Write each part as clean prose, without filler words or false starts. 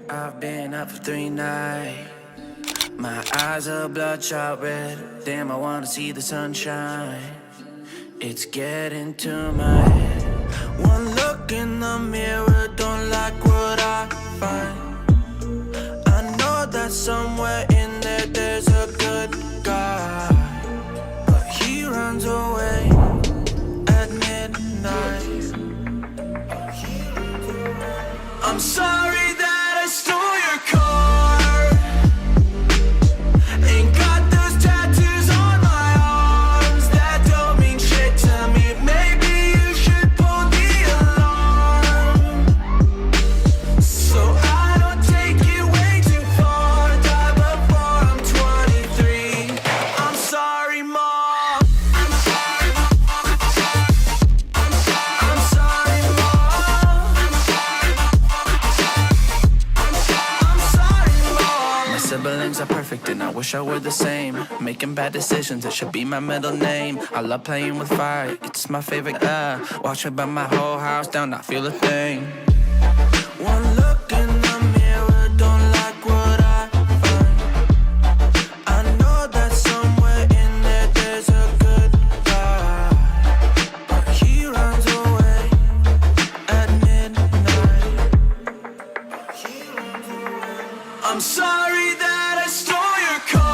I've been up for 3 nights. My eyes are bloodshot red. Damn, I wanna see the sunshine. It's getting to my head. One look in the mirror, don't like what I find. I know that somewhere in there there's a good guy, but he runs away at midnight. I'm sorry that I stole your car. Ain't got those tattoos on my arms that don't mean shit to me. Maybe you should pull the alarm, so I don't take it way too far. Die before I'm 23. I'm sorry, Mom. I'm sorry, Mom. I'm sorry, Mom. I'm sorry, Mom. My siblings are perfect and I wish I were the same. Making bad decisions, it should be my middle name. I love playing with fire, it's my favorite. Watch me burn my whole house down, not feel a thing. One look in the mirror, don't like what I find. I know that somewhere in there there's a good guy, but he runs away at midnight. I'm sorry that I stole your car.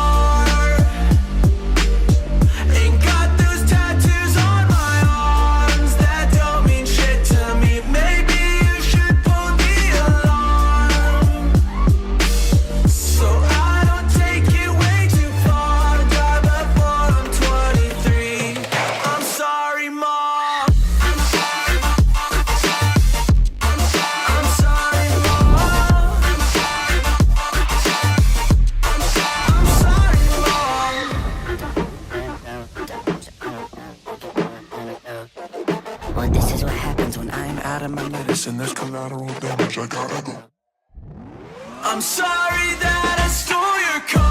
Ain't got those tattoos on my arms that don't mean shit to me. Maybe you should pull the alarm, so I don't take it way too far. Die before I'm 23. I'm sorry, Mom. I'm sorry, Mom. I'm sorry, Mom. I'm sorry, Mom. Well, this is what happens when I'm out of my Medicine, there's collateral damage, I gotta go. I'm sorry that I stole your car.